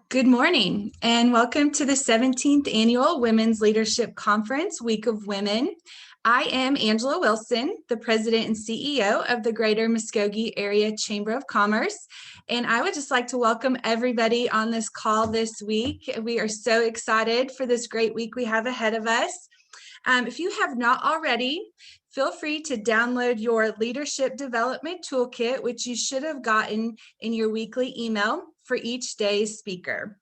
Good morning and welcome to the 17th Annual Women's Leadership Conference, Week of Women. I am Angela Wilson, the President and CEO of the Greater Muskogee Area Chamber of Commerce, and I would just like to welcome everybody on this call this week. We are so excited for this great week we have ahead of us. If you have not already, feel free to download your Leadership Development Toolkit, which you should have gotten in your weekly email for each day's speaker.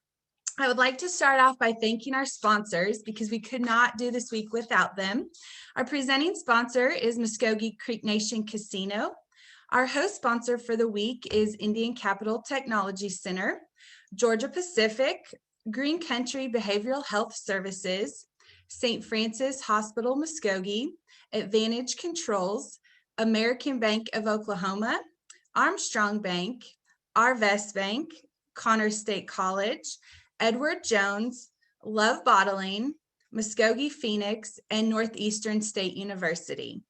I would like to start off by thanking our sponsors because we could not do this week without them. Our presenting sponsor is Muskogee Creek Nation Casino. Our host sponsor for the week is Indian Capital Technology Center, Georgia Pacific, Green Country Behavioral Health Services, St. Francis Hospital Muskogee, Advantage Controls, American Bank of Oklahoma, Armstrong Bank, Arvest Bank, Connors State College, Edward Jones, Love Bottling, Muskogee Phoenix, and Northeastern State University.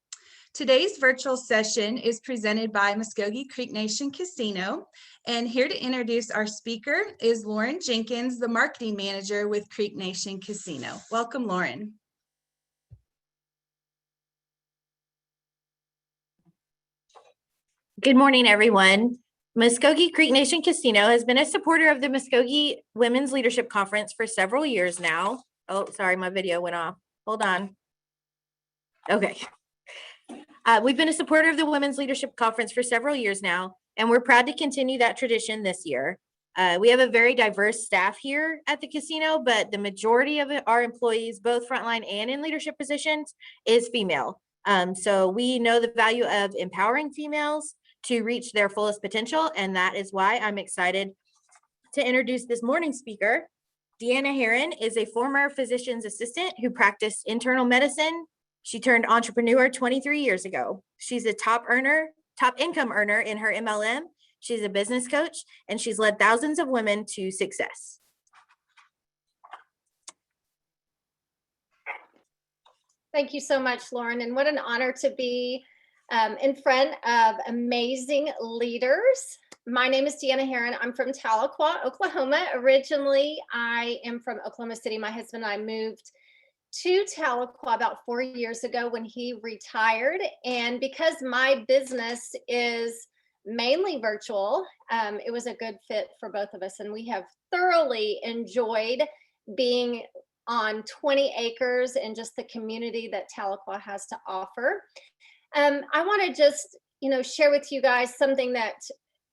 Today's virtual session is presented by Muskogee Creek Nation Casino, and here to introduce our speaker is Lauren Jenkins, the marketing manager with Creek Nation Casino. Welcome, Lauren. Good morning, everyone. Muskogee Creek Nation Casino has been a supporter of the Muskogee Women's Leadership Conference for several years now. Oh, sorry, my video went off. Hold on. Okay. We've been a supporter of the Women's Leadership Conference for several years now, and we're proud to continue that tradition this year. We have a very diverse staff here at the casino, but the majority of our employees, both frontline and in leadership positions, is female. So we know the value of empowering females to reach their fullest potential, and that is why I'm excited to introduce this morning's speaker. Deanna Herrin is a former physician's assistant who practiced internal medicine. She turned entrepreneur 23 years ago. She's a top income earner in her MLM. She's a business coach, and she's led thousands of women to success. Thank you so much, Lauren, and what an honor to be in front of amazing leaders. My name is Deanna Herrin. I'm from Tahlequah, Oklahoma. Originally, I am from Oklahoma City. My husband and I moved to Tahlequah about 4 years ago when he retired. And because my business is mainly virtual, it was a good fit for both of us. And we have thoroughly enjoyed being on 20 acres and just the community that Tahlequah has to offer. I want to just, share with you guys something that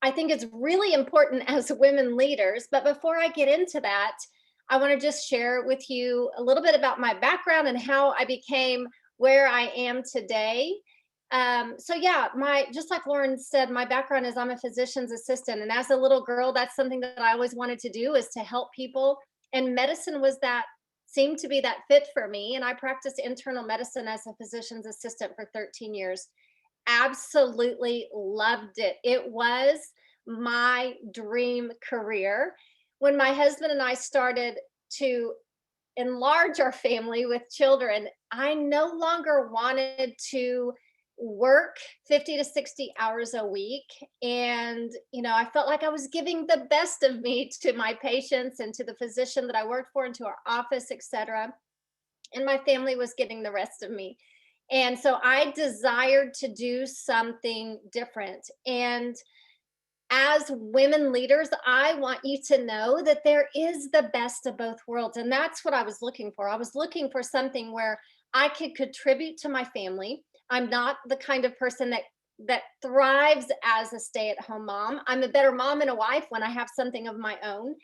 I think is really important as women leaders. But before I get into that, I want to just share with you a little bit about my background and how I became where I am today. Just like Lauren said, my background is I'm a physician's assistant. And as a little girl, that's something that I always wanted to do, is to help people. And medicine seemed to be that fit for me. And I practiced internal medicine as a physician's assistant for 13 years. Absolutely loved it. It was my dream career. When my husband and I started to enlarge our family with children, I no longer wanted to work 50 to 60 hours a week. And, I felt like I was giving the best of me to my patients and to the physician that I worked for and to our office, etc. And my family was getting the rest of me. And so I desired to do something different. And as women leaders, I want you to know that there is the best of both worlds. And that's what I was looking for. I was looking for something where I could contribute to my family. I'm not the kind of person that thrives as a stay-at-home mom. I'm a better mom and a wife when I have something of my own.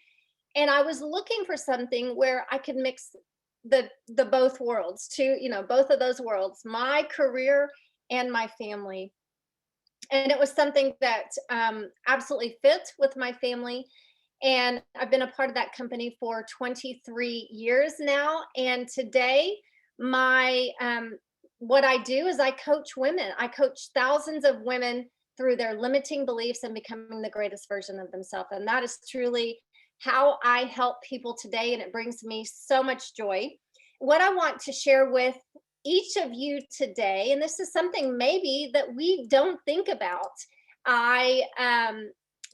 And I was looking for something where I could mix the both worlds, both of those worlds, my career and my family. And it was something that absolutely fit with my family. And I've been a part of that company for 23 years now. And today, what I do is I coach women. I coach thousands of women through their limiting beliefs and becoming the greatest version of themselves. And that is truly how I help people today. And it brings me so much joy. What I want to share with each of you today, and this is something maybe that we don't think about. I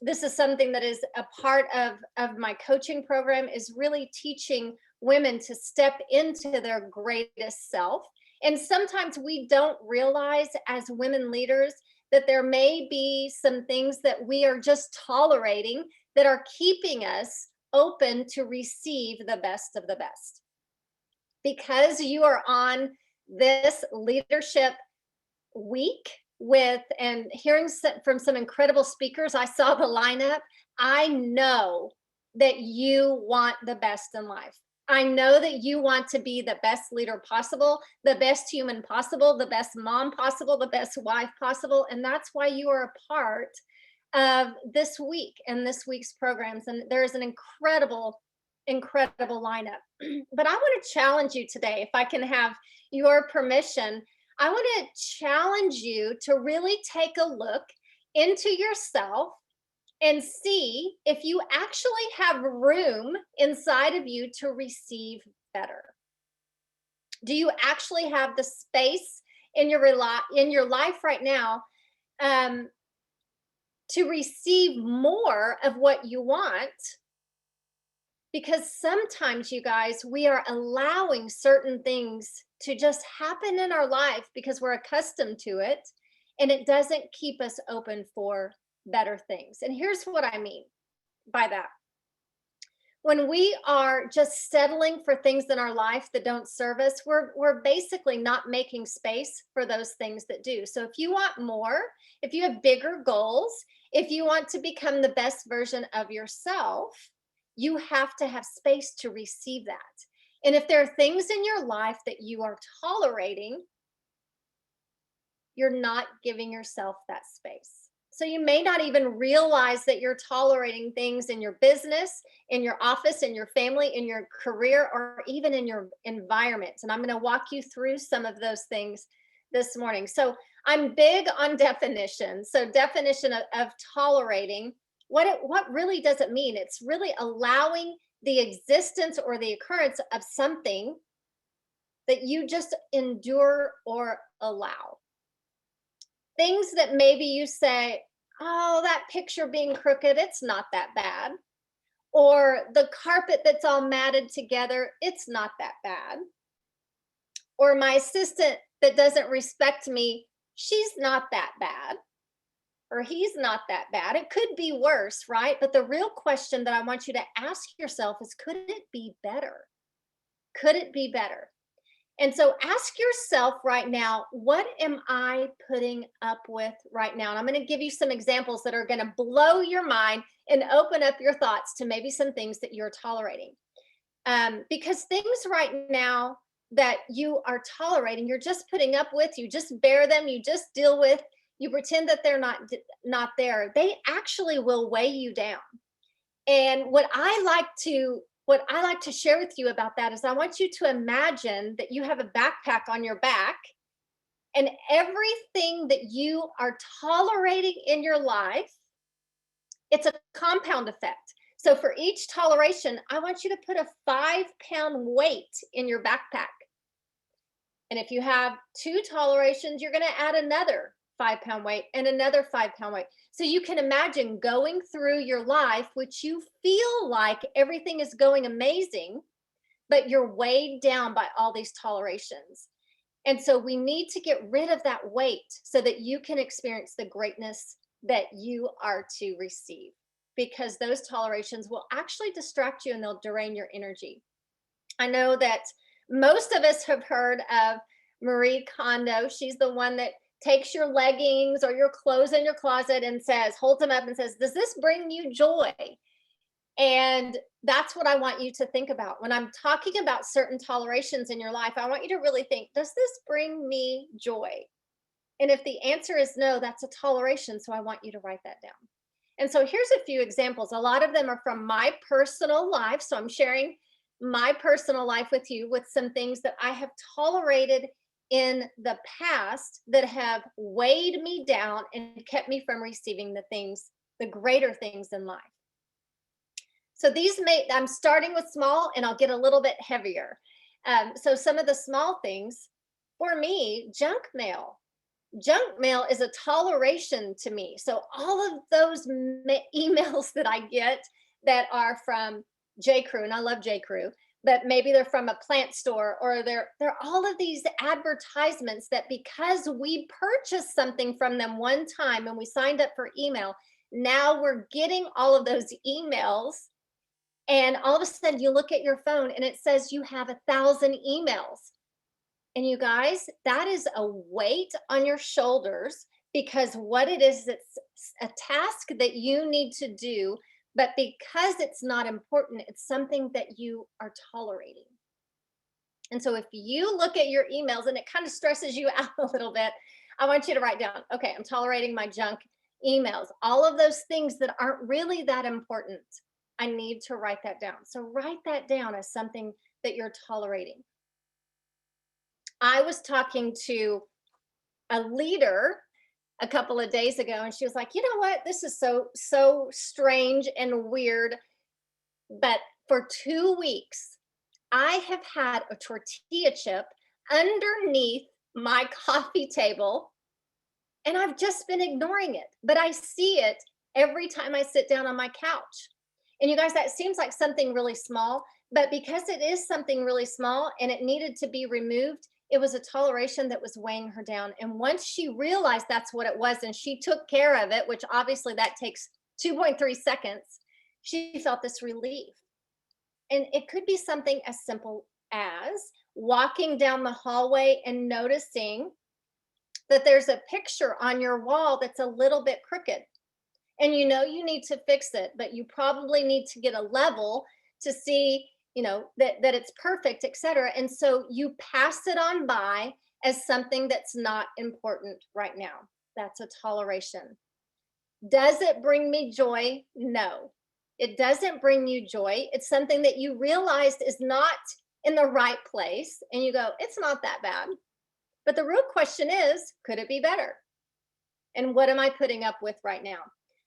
this is something that is a part of my coaching program, is really teaching women to step into their greatest self. And sometimes we don't realize as women leaders that there may be some things that we are just tolerating that are keeping us open to receive the best of the best. Because you are on this leadership week with and hearing from some incredible speakers, I saw the lineup. I know that you want the best in life. I know that you want to be the best leader possible, the best human possible, the best mom possible, the best wife possible. And that's why you are a part of this week and this week's programs. And there's an incredible lineup. But I want to challenge you today, if I can have your permission. I want to challenge you to really take a look into yourself and see if you actually have room inside of you to receive better. Do you actually have the space in your life right now to receive more of what you want? Because sometimes, you guys, we are allowing certain things to just happen in our life because we're accustomed to it, and it doesn't keep us open for better things. And here's what I mean by that. When we are just settling for things in our life that don't serve us, we're basically not making space for those things that do. So if you want more, if you have bigger goals, if you want to become the best version of yourself, you have to have space to receive that. And if there are things in your life that you are tolerating, you're not giving yourself that space. So you may not even realize that you're tolerating things in your business, in your office, in your family, in your career, or even in your environment. And I'm going to walk you through some of those things this morning. So I'm big on definition. So definition of tolerating, what really does it mean? It's really allowing the existence or the occurrence of something that you just endure or allow. Things that maybe you say, oh, that picture being crooked, it's not that bad. Or the carpet that's all matted together, it's not that bad. Or my assistant that doesn't respect me, she's not that bad. Or he's not that bad. It could be worse, right? But the real question that I want you to ask yourself is, could it be better? Could it be better? And so ask yourself right now, what am I putting up with right now? And I'm going to give you some examples that are going to blow your mind and open up your thoughts to maybe some things that you're tolerating. Because things right now that you are tolerating, you're just putting up with, you just bear them, you just deal with, you pretend that they're not there. They actually will weigh you down. And what I like to share with you about that is I want you to imagine that you have a backpack on your back, and everything that you are tolerating in your life, it's a compound effect. So for each toleration, I want you to put a 5-pound weight in your backpack. And if you have 2 tolerations, you're going to add another 5-pound weight and another 5-pound weight. So you can imagine going through your life, which you feel like everything is going amazing, but you're weighed down by all these tolerations. And so we need to get rid of that weight so that you can experience the greatness that you are to receive, because those tolerations will actually distract you and they'll drain your energy. I know that most of us have heard of Marie Kondo. She's the one that takes your leggings or your clothes in your closet and holds them up and says, does this bring you joy? And that's what I want you to think about. When I'm talking about certain tolerations in your life, I want you to really think, does this bring me joy? And if the answer is no, that's a toleration. So I want you to write that down. And so here's a few examples. A lot of them are from my personal life. So I'm sharing my personal life with you with some things that I have tolerated in the past that have weighed me down and kept me from receiving the greater things in life. So I'm starting with small and I'll get a little bit heavier. So some of the small things for me, junk mail. Junk mail is a toleration to me. So all of those emails that I get that are from J. Crew, and I love J. Crew, but maybe they're from a plant store, or they're all of these advertisements that because we purchased something from them one time and we signed up for email, now we're getting all of those emails. And all of a sudden you look at your phone and it says you have 1,000 emails. And you guys, that is a weight on your shoulders, because what it is, it's a task that you need to do, but because it's not important, it's something that you are tolerating. And so if you look at your emails and it kind of stresses you out a little bit, I want you to write down, okay, I'm tolerating my junk emails, all of those things that aren't really that important. I need to write that down. So write that down as something that you're tolerating. I was talking to a leader a couple of days ago, and she was like, you know what, this is so strange and weird, but for 2 weeks I have had a tortilla chip underneath my coffee table, and I've just been ignoring it, but I see it every time I sit down on my couch. And you guys, that seems like something really small, but because it is something really small and it needed to be removed, it was a toleration that was weighing her down. And once she realized that's what it was and she took care of it, which obviously that takes 2.3 seconds, she felt this relief. And it could be something as simple as walking down the hallway and noticing that there's a picture on your wall that's a little bit crooked. And you know you need to fix it, but you probably need to get a level to see, you know, that it's perfect, etc. And so you pass it on by as something that's not important right now. That's a toleration. Does it bring me joy? No, it doesn't bring you joy. It's something that you realized is not in the right place, and you go, it's not that bad. But the real question is, could it be better? And what am I putting up with right now?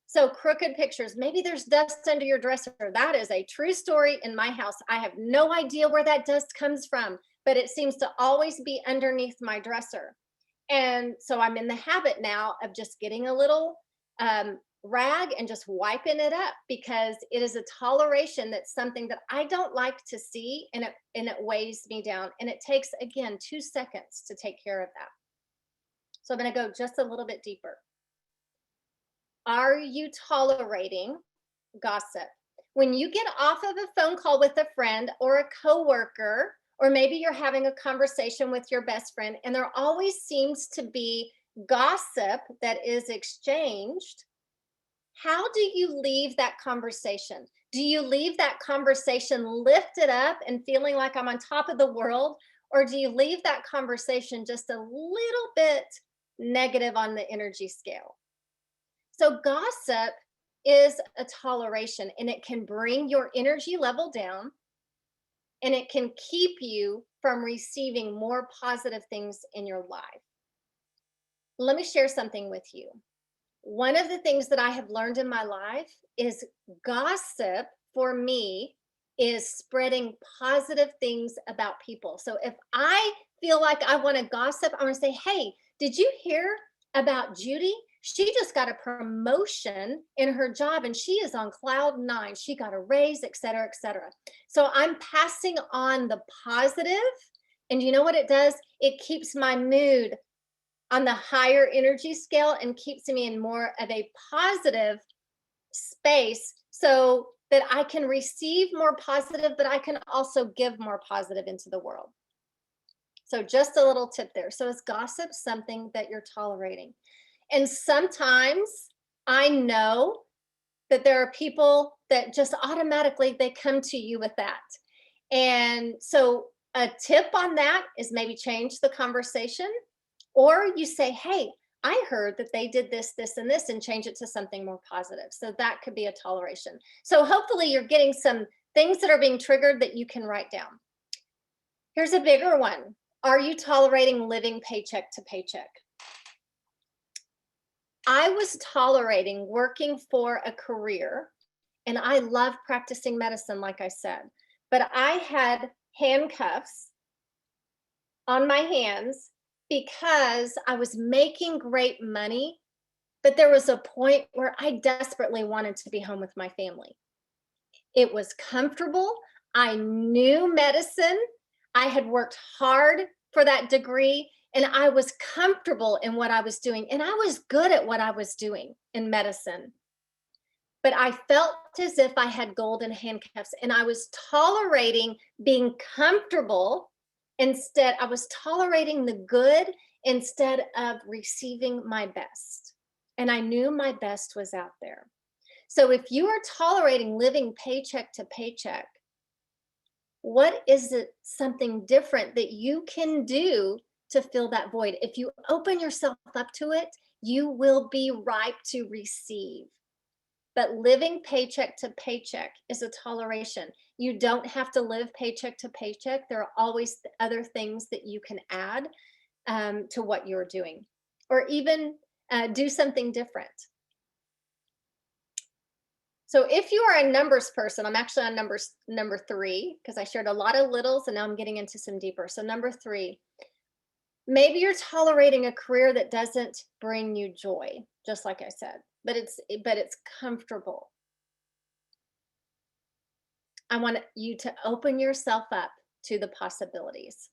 So crooked pictures, maybe there's dust under your dresser. That is a true story in my house. I have no idea where that dust comes from, but it seems to always be underneath my dresser. And so I'm in the habit now of just getting a little rag and just wiping it up, because it is a toleration that's something that I don't like to see, and it weighs me down. And it takes, again, 2 seconds to take care of that. So I'm going to go just a little bit deeper. Are you tolerating gossip? When you get off of a phone call with a friend or a coworker, or maybe you're having a conversation with your best friend, and there always seems to be gossip that is exchanged, how do you leave that conversation? Do you leave that conversation lifted up and feeling like I'm on top of the world? Or do you leave that conversation just a little bit negative on the energy scale? So gossip is a toleration, and it can bring your energy level down, and it can keep you from receiving more positive things in your life. Let me share something with you. One of the things that I have learned in my life is gossip for me is spreading positive things about people. So if I feel like I want to gossip, I want to say, hey, did you hear about Judy? She just got a promotion in her job and she is on cloud 9. She got a raise, et cetera, et cetera. So I'm passing on the positive. And you know what it does? It keeps my mood on the higher energy scale and keeps me in more of a positive space, so that I can receive more positive, but I can also give more positive into the world. So just a little tip there. So is gossip something that you're tolerating? And sometimes I know that there are people that just automatically, they come to you with that. And so a tip on that is maybe change the conversation, or you say, hey, I heard that they did this, this, and this, and change it to something more positive. So that could be a toleration. So hopefully you're getting some things that are being triggered that you can write down. Here's a bigger one. Are you tolerating living paycheck to paycheck? I was tolerating working for a career, and I love practicing medicine, like I said, but I had handcuffs on my hands because I was making great money, but there was a point where I desperately wanted to be home with my family. It was comfortable. I knew medicine. I had worked hard for that degree, and I was comfortable in what I was doing, and I was good at what I was doing in medicine. But I felt as if I had golden handcuffs, and I was tolerating being comfortable instead. I was tolerating the good instead of receiving my best. And I knew my best was out there. So if you are tolerating living paycheck to paycheck, what is it something different that you can do to fill that void? If you open yourself up to it, you will be ripe to receive. But living paycheck to paycheck is a toleration. You don't have to live paycheck to paycheck. There are always other things that you can add to what you're doing, or even do something different. So if you are a numbers person, I'm actually on number 3, because I shared a lot of littles and now I'm getting into some deeper. So number 3, maybe you're tolerating a career that doesn't bring you joy, just like I said, but it's comfortable. I want you to open yourself up to the possibilities.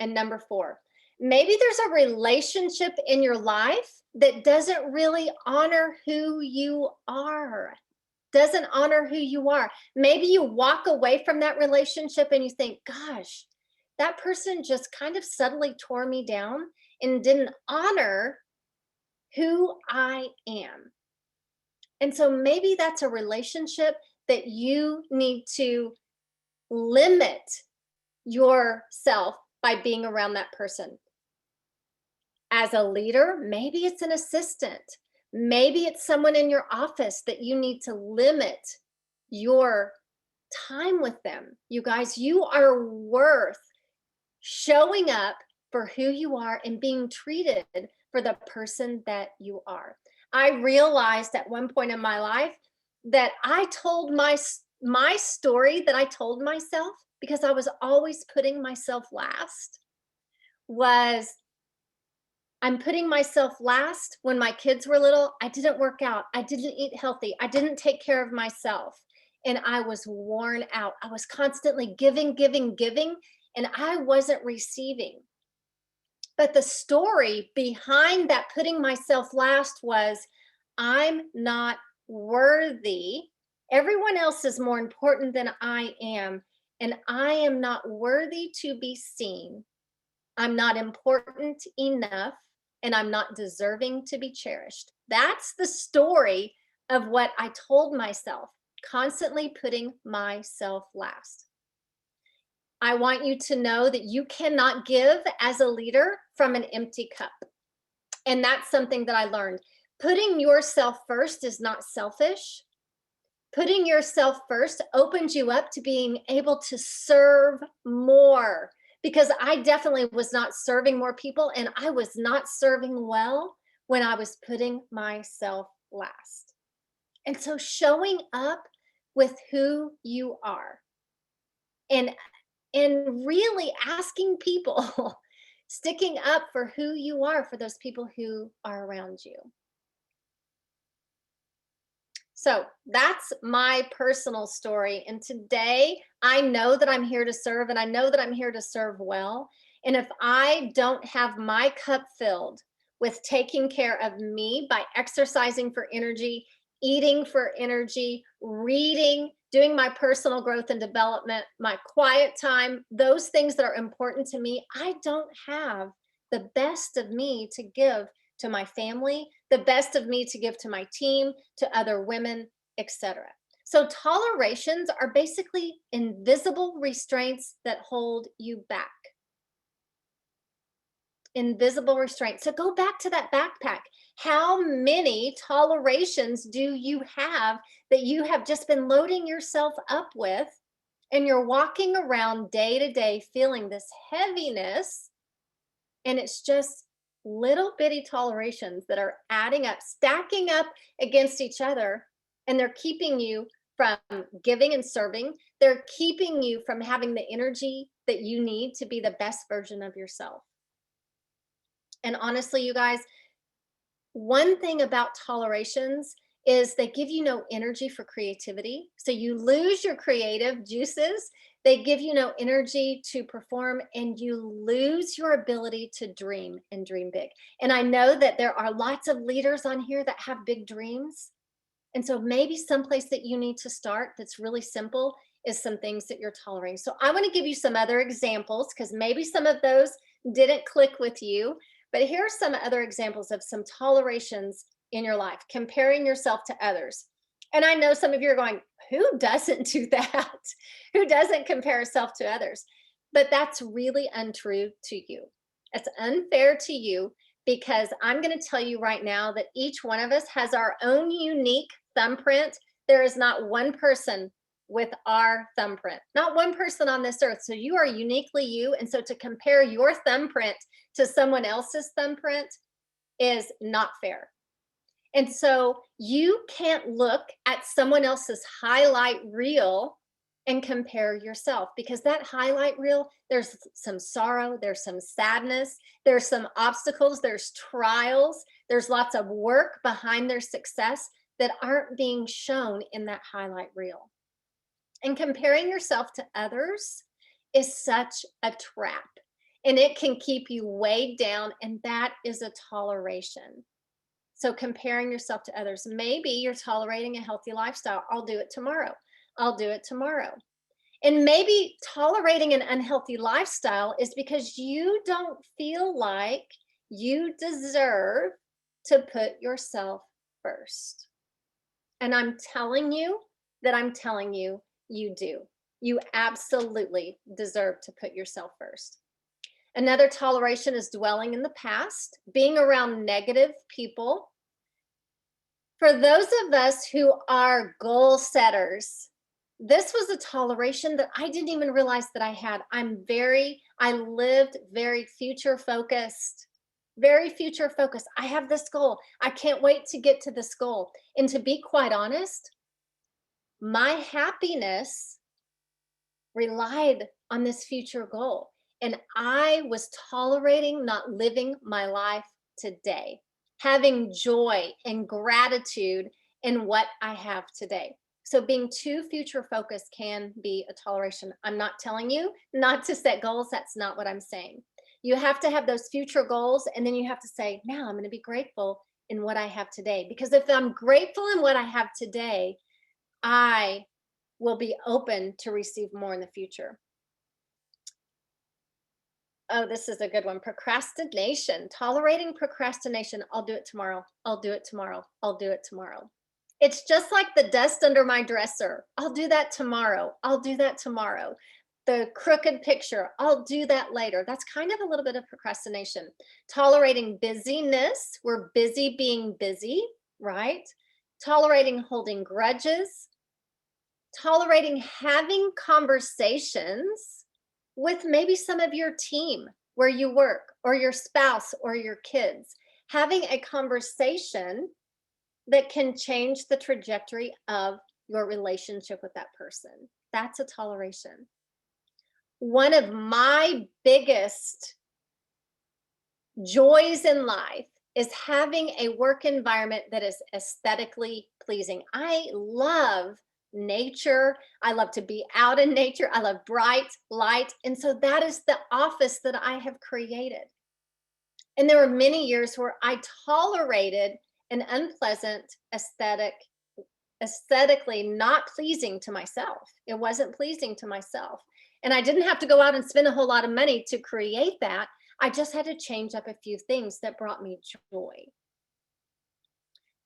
And number 4, maybe there's a relationship in your life that doesn't really honor who you are. Doesn't honor who you are. Maybe you walk away from that relationship and you think, gosh, that person just kind of subtly tore me down and didn't honor who I am. And so maybe that's a relationship that you need to limit yourself by being around that person. As a leader, maybe it's an assistant. Maybe it's someone in your office that you need to limit your time with them. You guys, you are worth showing up for who you are and being treated for the person that you are. I realized at one point in my life that I told my story that I told myself, because I was always putting myself last, was I'm putting myself last. When my kids were little, I didn't work out. I didn't eat healthy. I didn't take care of myself. And I was worn out. I was constantly giving, and I wasn't receiving. But the story behind that putting myself last was, I'm not worthy. Everyone else is more important than I am. And I am not worthy to be seen. I'm not important enough. And I'm not deserving to be cherished. That's the story of what I told myself, constantly putting myself last. I want you to know that you cannot give as a leader from an empty cup. And that's something that I learned. Putting yourself first is not selfish. Putting yourself first opens you up to being able to serve more. Because I definitely was not serving more people, and I was not serving well when I was putting myself last. And so showing up with who you are and really asking people, sticking up for who you are for those people who are around you. So that's my personal story. And today I know that I'm here to serve, and I know that I'm here to serve well. And if I don't have my cup filled with taking care of me by exercising for energy, eating for energy, reading, doing my personal growth and development, my quiet time, those things that are important to me, I don't have the best of me to give to my family, the best of me to give to my team, to other women, etc. So tolerations are basically invisible restraints that hold you back. Invisible restraints. So go back to that backpack. How many tolerations do you have that you have just been loading yourself up with, and you're walking around day to day feeling this heaviness, and it's just little bitty tolerations that are adding up, stacking up against each other, and they're keeping you from giving and serving. They're keeping you from having the energy that you need to be the best version of yourself. And honestly, you guys, one thing about tolerations is they give you no energy for creativity. So you lose your creative juices. They give you no energy to perform, and you lose your ability to dream and dream big. And I know that there are lots of leaders on here that have big dreams. And so maybe someplace that you need to start that's really simple is some things that you're tolerating. So I want to give you some other examples, because maybe some of those didn't click with you. But here are some other examples of some tolerations in your life, comparing yourself to others. And I know some of you are going, who doesn't do that? Who doesn't compare herself to others? But that's really untrue to you. It's unfair to you, because I'm going to tell you right now that each one of us has our own unique thumbprint. There is not one person with our thumbprint, not one person on this earth. So you are uniquely you. And so to compare your thumbprint to someone else's thumbprint is not fair. And so you can't look at someone else's highlight reel and compare yourself, because that highlight reel, there's some sorrow, there's some sadness, there's some obstacles, there's trials, there's lots of work behind their success that aren't being shown in that highlight reel. And comparing yourself to others is such a trap, and it can keep you weighed down, and that is a toleration. So comparing yourself to others, maybe you're tolerating a healthy lifestyle. I'll do it tomorrow. I'll do it tomorrow. And maybe tolerating an unhealthy lifestyle is because you don't feel like you deserve to put yourself first. And I'm telling you that I'm telling you, you do. You absolutely deserve to put yourself first. Another toleration is dwelling in the past, being around negative people. For those of us who are goal setters, this was a toleration that I didn't even realize that I had. I lived very future focused, very future focused. I have this goal. I can't wait to get to this goal. And to be quite honest, my happiness relied on this future goal. And I was tolerating not living my life today, having joy and gratitude in what I have today. So being too future focused can be a toleration. I'm not telling you not to set goals. That's not what I'm saying. You have to have those future goals, and then you have to say, now I'm going to be grateful in what I have today. Because if I'm grateful in what I have today, I will be open to receive more in the future. Oh, this is a good one. Procrastination, tolerating procrastination. I'll do it tomorrow. I'll do it tomorrow. I'll do it tomorrow. It's just like the dust under my dresser. I'll do that tomorrow. I'll do that tomorrow. The crooked picture, I'll do that later. That's kind of a little bit of procrastination. Tolerating busyness. We're busy being busy, right? Tolerating holding grudges. Tolerating having conversations with maybe some of your team where you work, or your spouse, or your kids. Having a conversation that can change the trajectory of your relationship with that person. That's a toleration. One of my biggest joys in life is having a work environment that is aesthetically pleasing. I love nature. I love to be out in nature. I love bright light. And so that is the office that I have created. And there were many years where I tolerated an unpleasant aesthetically not pleasing to myself. It wasn't pleasing to myself. And I didn't have to go out and spend a whole lot of money to create that. I just had to change up a few things that brought me joy.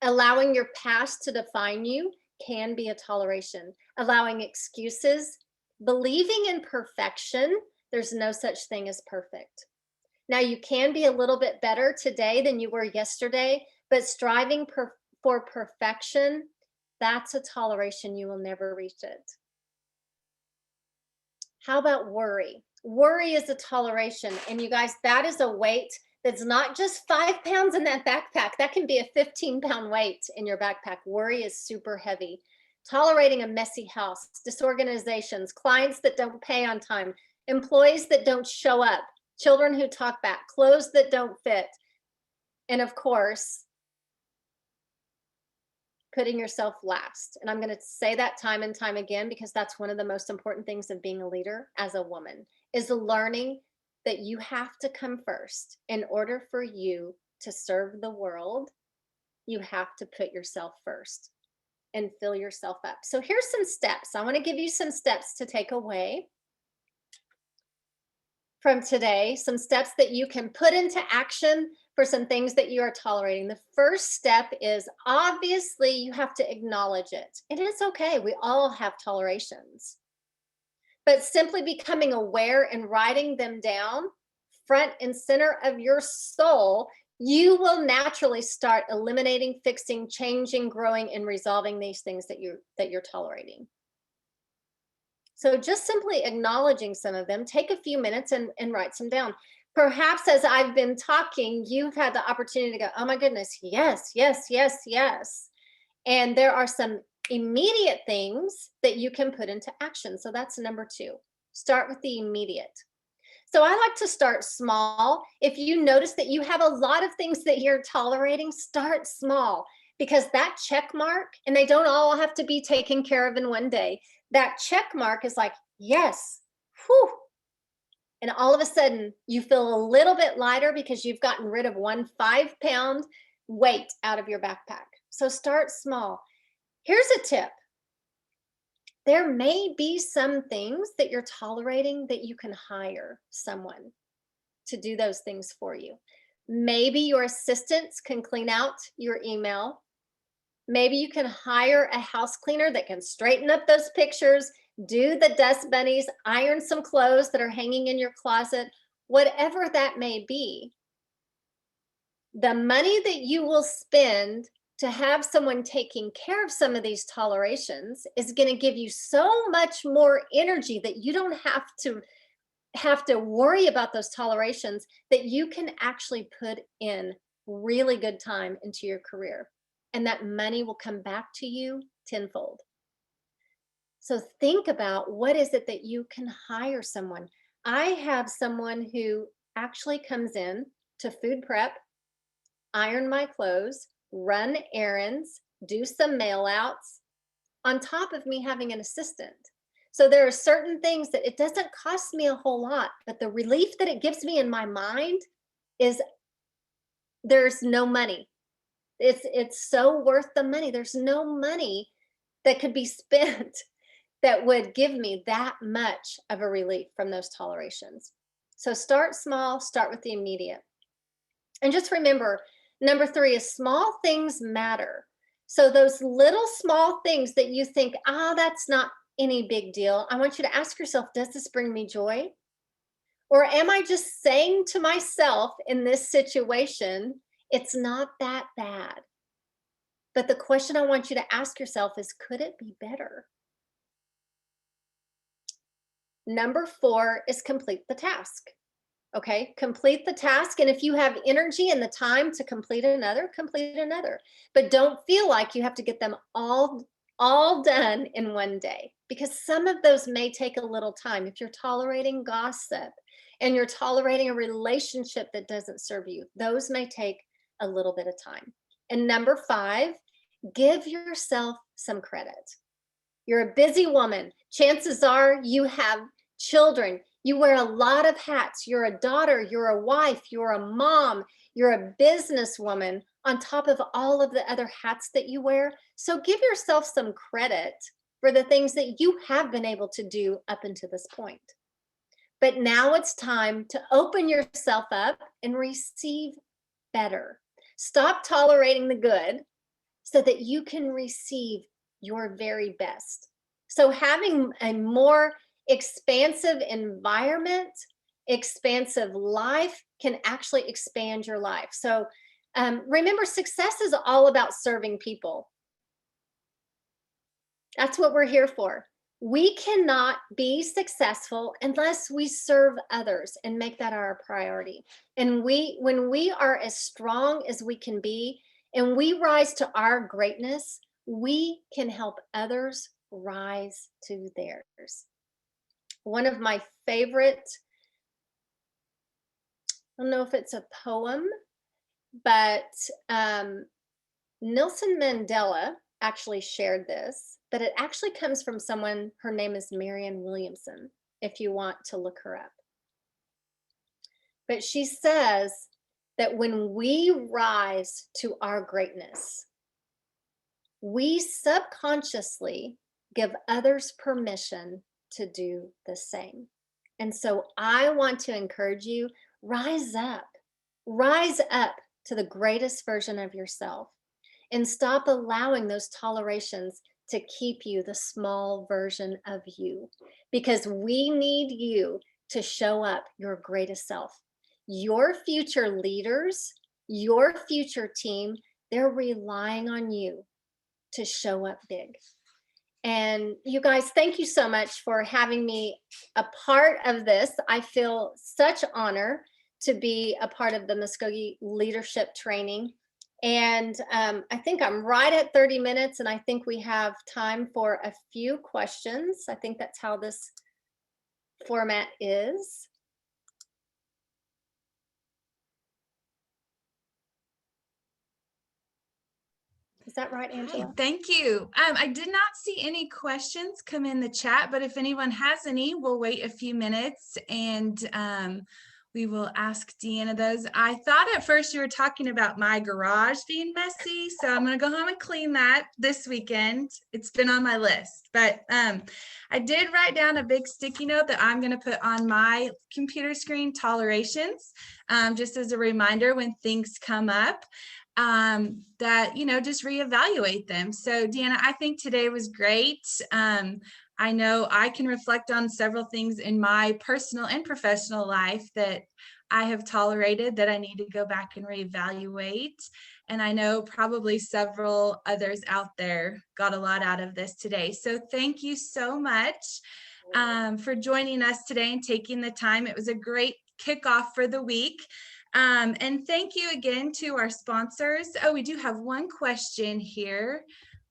Allowing your past to define you can be a toleration. Allowing excuses, believing in perfection. There's no such thing as perfect. Now, you can be a little bit better today than you were yesterday, but striving for perfection, that's a toleration. You will never reach it. How about worry? Worry is a toleration. And you guys, that is a weight that's not just 5 pounds in that backpack. That can be a 15-pound weight in your backpack. Worry is super heavy. Tolerating a messy house, disorganizations, clients that don't pay on time, employees that don't show up, children who talk back, clothes that don't fit, And of course, putting yourself last. And I'm going to say that time and time again, because that's one of the most important things of being a leader as a woman, is learning that you have to come first. In order for you to serve the world, you have to put yourself first and fill yourself up. So here's some steps. I want to give you some steps to take away from today, some steps that you can put into action for some things that you are tolerating. The first step is, obviously you have to acknowledge it. It is okay. We all have tolerations. But simply becoming aware and writing them down front and center of your soul, you will naturally start eliminating, fixing, changing, growing, and resolving these things that you're tolerating. So just simply acknowledging some of them, take a few minutes and write some down. Perhaps as I've been talking, you've had the opportunity to go, oh my goodness, yes, yes, yes, yes. And there are some immediate things that you can put into action. So that's number 2. Start with the immediate. So I like to start small. If you notice that you have a lot of things that you're tolerating, start small, because that check mark, and they don't all have to be taken care of in one day. That check mark is like, yes, whew. And all of a sudden you feel a little bit lighter because you've gotten rid of one 5-pound weight out of your backpack. So start small. Here's a tip. There may be some things that you're tolerating that you can hire someone to do those things for you. Maybe your assistants can clean out your email. Maybe you can hire a house cleaner that can straighten up those pictures, do the dust bunnies, iron some clothes that are hanging in your closet, whatever that may be. The money that you will spend to have someone taking care of some of these tolerations is going to give you so much more energy that you don't have to worry about those tolerations, that you can actually put in really good time into your career, and that money will come back to you tenfold. So think about, what is it that you can hire someone? I have someone who actually comes in to food prep, iron my clothes, run errands, do some mail outs, on top of me having an assistant. So there are certain things that it doesn't cost me a whole lot, but the relief that it gives me in my mind is, there's no money. It's so worth the money. There's no money that could be spent that would give me that much of a relief from those tolerations. So start small, start with the immediate. And just remember, number 3 is small things matter. So those little small things that you think, that's not any big deal, I want you to ask yourself, does this bring me joy? Or am I just saying to myself in this situation, it's not that bad? But the question I want you to ask yourself is, could it be better? Number 4 is complete the task. Okay, complete the task. And if you have energy and the time to complete another, complete another. But don't feel like you have to get them all done in one day, because some of those may take a little time. If you're tolerating gossip and you're tolerating a relationship that doesn't serve you, those may take a little bit of time. And number 5, give yourself some credit. You're a busy woman. Chances are you have children. You wear a lot of hats. You're a daughter, you're a wife, you're a mom, you're a businesswoman, on top of all of the other hats that you wear. So give yourself some credit for the things that you have been able to do up until this point. But now it's time to open yourself up and receive better. Stop tolerating the good so that you can receive your very best. So having a more expansive environment, expansive life can actually expand your life. So remember, success is all about serving people. That's what we're here for. We cannot be successful unless we serve others and make that our priority. And when we are as strong as we can be and we rise to our greatness, we can help others rise to theirs. One of my favorite, I don't know if it's a poem, but Nelson Mandela actually shared this, but it actually comes from someone, her name is Marianne Williamson, if you want to look her up. But she says that when we rise to our greatness, we subconsciously give others permission to do the same. And so I want to encourage you, rise up to the greatest version of yourself, and stop allowing those tolerations to keep you the small version of you, because we need you to show up your greatest self. Your future leaders, your future team, they're relying on you to show up big. And you guys, thank you so much for having me a part of this. I feel such honor to be a part of the Muskogee leadership training. And I think I'm right at 30 minutes, and I think we have time for a few questions. I think that's how this format is. Is that right, Angela? Hi, thank you. I did not see any questions come in the chat, but if anyone has any, we'll wait a few minutes and we will ask Deanna those. I thought at first you were talking about my garage being messy, so I'm going to go home and clean that this weekend. It's been on my list, but I did write down a big sticky note that I'm going to put on my computer screen, tolerations, just as a reminder when things come up. That, just reevaluate them. So Deanna, I think today was great. I know I can reflect on several things in my personal and professional life that I have tolerated that I need to go back and reevaluate. And I know probably several others out there got a lot out of this today. So thank you so much for joining us today and taking the time. It was a great kickoff for the week. And thank you again to our sponsors. Oh, we do have one question here.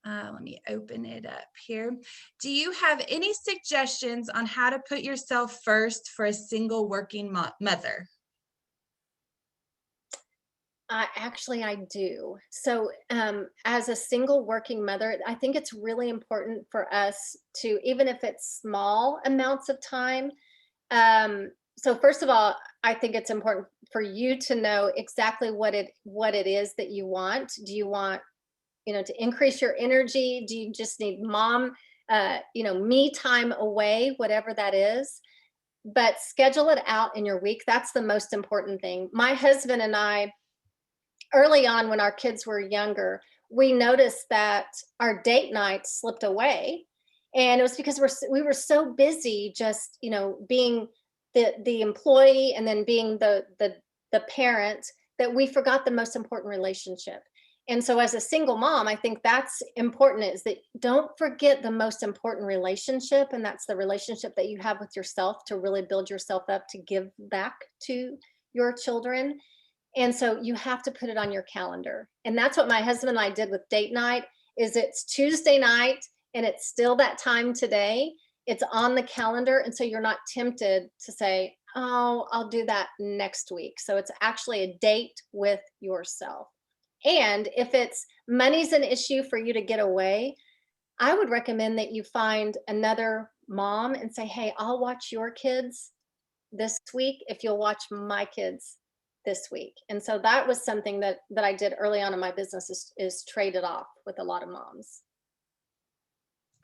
Let me open it up here. Do you have any suggestions on how to put yourself first for a single working mother? Actually, I do. So as a single working mother, I think it's really important for us to, even if it's small amounts of time. So first of all, I think it's important for you to know exactly what it is that you want. Do you want, to increase your energy? Do you just need mom, me time away, whatever that is? But schedule it out in your week. That's the most important thing. My husband and I, early on when our kids were younger, we noticed that our date nights slipped away. And it was because we were so busy just, being the employee and then being the parent, that we forgot the most important relationship. And so as a single mom, I think that's important, is that don't forget the most important relationship. And that's the relationship that you have with yourself, to really build yourself up to give back to your children. And so you have to put it on your calendar. And that's what my husband and I did with date night. Is it's Tuesday night and it's still that time today. It's on the calendar. And so you're not tempted to say, oh, I'll do that next week. So it's actually a date with yourself. And if it's money's an issue for you to get away, I would recommend that you find another mom and say, hey, I'll watch your kids this week if you'll watch my kids this week. And so that was something that I did early on in my business, is trade it off with a lot of moms.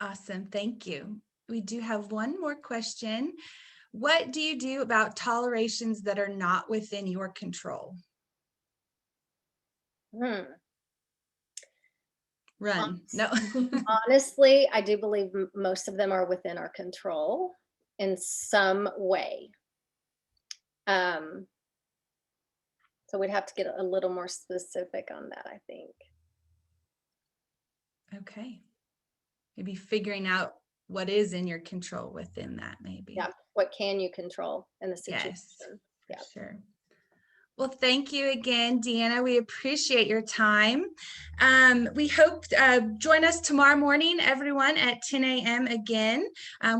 Awesome. Thank you. We do have one more question. What do you do about tolerations that are not within your control? Run. No. Honestly, I do believe most of them are within our control in some way. So we'd have to get a little more specific on that, I think. Okay. Maybe figuring out what is in your control within that, maybe. Yeah. What can you control in the situation? Yes, yeah, sure. Well, thank you again, Deanna. We appreciate your time. We hope join us tomorrow morning, everyone, at 10 a.m. again.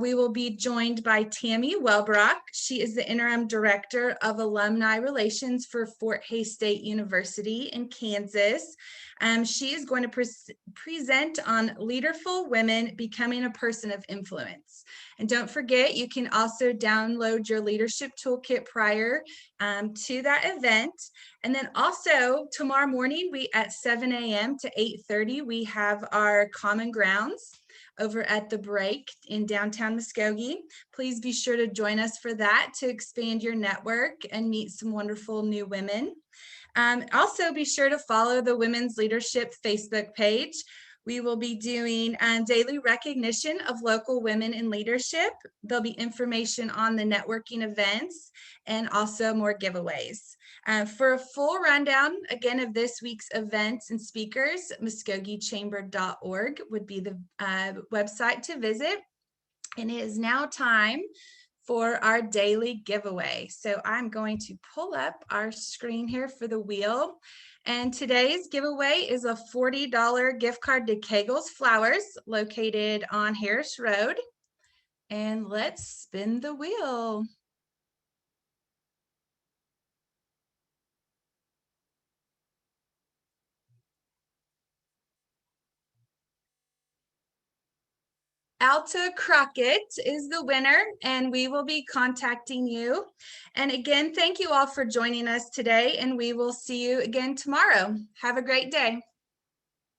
We will be joined by Tammy Welbrock. She is the Interim Director of Alumni Relations for Fort Hays State University in Kansas. She is going to present on Leaderful Women Becoming a Person of Influence. And don't forget, you can also download your leadership toolkit prior to that event. And then also tomorrow morning, we at 7 a.m. to 8:30, we have our Common Grounds over at the Break in downtown Muskogee. Please be sure to join us for that to expand your network and meet some wonderful new women. Also, be sure to follow the Women's Leadership Facebook page. We will be doing daily recognition of local women in leadership. There'll be information on the networking events and also more giveaways. For a full rundown, again, of this week's events and speakers, muscogeechamber.org would be the website to visit. And it is now time for our daily giveaway. So I'm going to pull up our screen here for the wheel. And today's giveaway is a $40 gift card to Kegel's Flowers located on Harris Road. And let's spin the wheel. Alta Crockett is the winner, and we will be contacting you. And again, thank you all for joining us today, and we will see you again tomorrow. Have a great day.